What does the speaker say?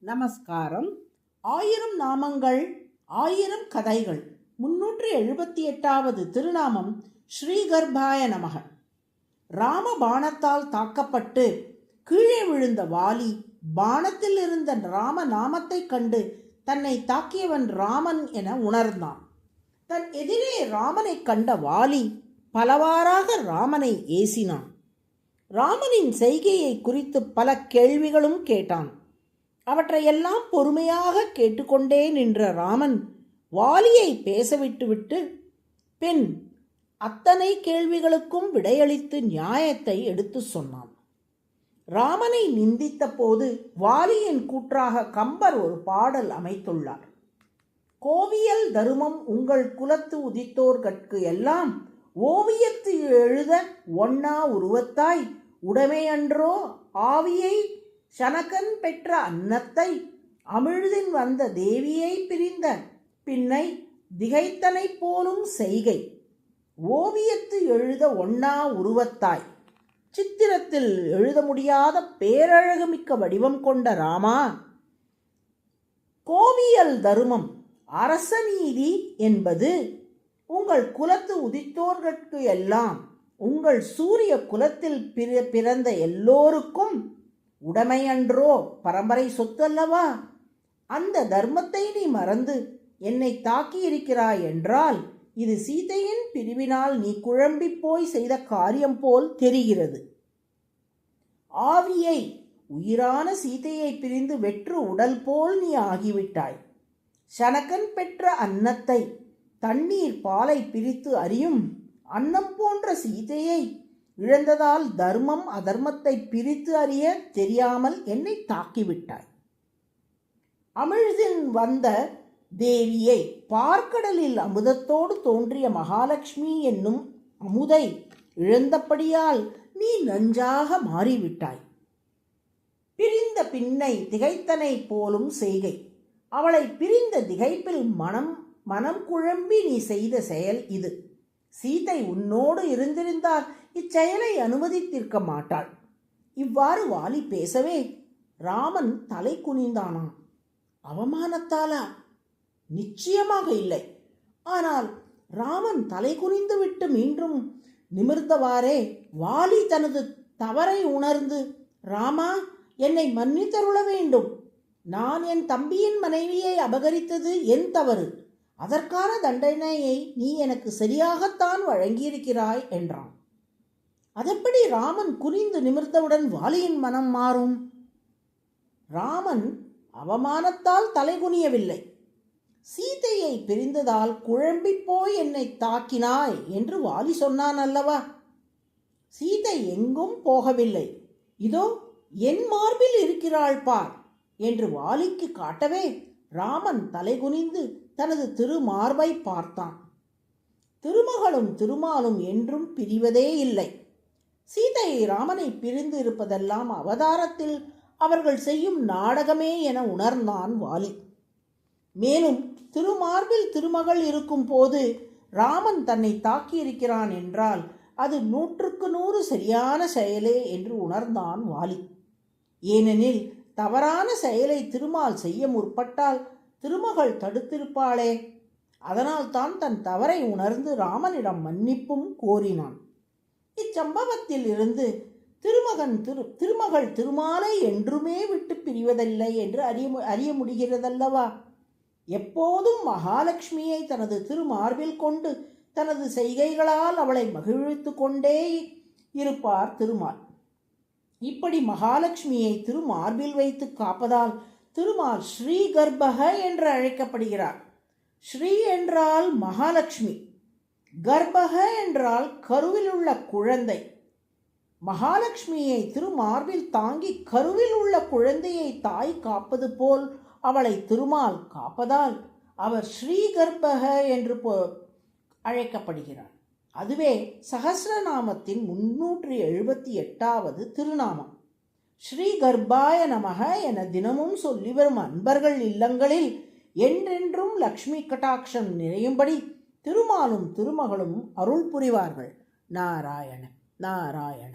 நமஸ்காரம். 1000 நாமங்கள் 1000 கதைகள் 378வது திருநாமம் ஸ்ரீகர்பாய நமக. ராம பாணத்தால் தாக்கப்பட்டு கீழே விழுந்த வாலி பாணத்தில் இருந்த ராம நாமத்தை கண்டு தன்னை தாக்கியவன் ராமன் என உணர்ந்தான். தன் எதிரே ராமனை கண்ட வாலி பலவாறாக ராமனை ஏசினான். ராமனின் செய்கையை குறித்து பல கேள்விகளும் கேட்டான். அவற்றையெல்லாம் பொறுமையாக கேட்டுக்கொண்டே நின்ற ராமன் வாலியை பேசவிட்டுவிட்டு பின் அத்தனை கேள்விகளுக்கும் விடையளித்து நியாயத்தை எடுத்து சொன்னான். ராமனை நிந்தித்த போது வாலியின் கூற்றாக கம்பர் ஒரு பாடல் அமைத்துள்ளார். கோவியல் தருமம் உங்கள் குலத்து உதித்தோர்கட்கு எல்லாம் ஓவியத்து எழுத ஒண்ணா உருவத்தாய் உடைமையன்றோ ஆவியை சனகன் பெற்ற அன்னத்தை அமிழ்தின் வந்த தேவியை பிரிந்த பின்னை திகைத்தனை போலும் செய்கை ஓவியத்து எழுத ஒண்ணா உருவத்தாய். சித்திரத்தில் எழுத முடியாத பேரழகுமிக்க வடிவம் கொண்ட ராமா, கோவியல் தருமம் அரசநீதி என்பது உங்கள் குலத்து உதித்தோர்கட்கு எல்லாம் உங்கள் சூரிய குலத்தில் பிறந்த எல்லோருக்கும் உடைமையன்றோ பரம்பரை சொத்து அல்லவா? அந்த தர்மத்தை நீ மறந்து என்னை தாக்கியிருக்கிறாய் என்றால் இது சீதையின் பிரிவினால் நீ குழம்பி போய் செய்த காரியம் போல் தெரிகிறது. ஆவியை உயிரான சீதையை பிரிந்து வெற்று உடல் போல் நீ ஆகிவிட்டாய். சனகன் பெற்ற அன்னத்தை தண்ணீர் பாலை பிரித்து அறியும் அன்னம் போன்ற சீதையை இழந்ததால் தர்மம் அதர்மத்தை பிரித்து அறிய தெரியாமல் என்னை தாக்கிவிட்டாய். அமிழ்தின் வந்த தேவியை பார்க்கடலில் அமுதத்தோடு தோன்றிய மகாலட்சுமி என்னும் அமுதை இழந்தபடியால் நீ நஞ்சாக மாறிவிட்டாய். பிரிந்த பின்னை திகைத்தனை போலும் செய்கை அவளை பிரிந்த திகைப்பில் மனம் குழம்பி நீ செய்த செயல் இது. சீதை உன்னோடு இருந்திருந்தால் இச்செயலை அனுமதித்திருக்க மாட்டாள். இவ்வாறு வாலி பேசவே ராமன் தலை குனிந்தானாம். அவமானத்தாலா? நிச்சயமாக இல்லை. ஆனால் ராமன் தலை குனிந்து விட்டு மீண்டும் நிமிர்ந்தவாறே வாலி தனது தவறை உணர்ந்து, ராமா, என்னை மன்னித்தருள வேண்டும். நான் என் தம்பியின் மனைவியை அபகரித்தது என் தவறு. அதற்கான தண்டனையை நீ எனக்கு சரியாகத்தான் வழங்கியிருக்கிறாய் என்றான். அதெப்படி ராமன் குனிந்து நிமிர்ந்தவுடன் வாலியின் மனம் மாறும்? ராமன் அவமானத்தால் தலைகுனியவில்லை. சீதையை பிரிந்ததால் குழம்பி போய் என்னை தாக்கினாய் என்று வாலி சொன்னான் அல்லவா? சீதை எங்கும் போகவில்லை, இதோ என் மார்பில் இருக்கிறாள் பார் என்று வாலிக்கு காட்டவே ராமன் தலைகுனிந்து தனது திருமார்பை பார்த்தான். திருமகளும் திருமாலும் என்றும் பிரிவதே இல்லை. சீதை ராமனை பிரிந்து இருப்பதெல்லாம் அவதாரத்தில் அவர்கள் செய்யும் நாடகமே என உணர்ந்தான் வாலி. மேலும் திருமார்பில் திருமகள் இருக்கும் போது ராமன் தன்னை தாக்கியிருக்கிறான் என்றால் அது 100க்கு 100 சரியான செயலே என்று உணர்ந்தான் வாலி. ஏனெனில் தவறான செயலை திருமால் செய்ய முற்பட்டால் திருமகள் தடுத்திருப்பாளே. அதனால் தான் தன் தவறை உணர்ந்து ராமனிடம் மன்னிப்பும் கோரினான். இச்சம்பவத்தில் இருந்து திருமகள் திருமாலை என்றுமே விட்டு பிரிவதில்லை என்று அறிய முடிகிறதல்லவா? எப்போதும் மகாலட்சுமியை தனது திருமார்பில் கொண்டு தனது செய்கைகளால் அவளை மகிழ்வித்து கொண்டே இருப்பார் திருமால். இப்படி மகாலட்சுமியை திருமார்பில் வைத்து காப்பதால் திருமால் ஸ்ரீகர்பக என்று அழைக்கப்படுகிறார். ஸ்ரீ என்றால் மகாலட்சுமி, கர்ப்பக என்றால் கருவில் உள்ள குழந்தை. மகாலட்சுமியை திருமார்பில் தாங்கி கருவில் உள்ள குழந்தையை தாய் காப்பது போல் அவளை திருமால் காப்பதால் அவர் ஸ்ரீகர்பக என்று அழைக்கப்படுகிறார். அதுவே சஹஸ்ரநாமத்தின் 378வது திருநாமம். ஸ்ரீகர்பாய நமக என தினமும் சொல்லி வரும் அன்பர்கள் இல்லங்களில் என்றென்றும் லக்ஷ்மி கடாட்சம் நிறையும்படி திருமாலும் திருமகளும் அருள் புரிவார்கள். நாராயண நாராயண.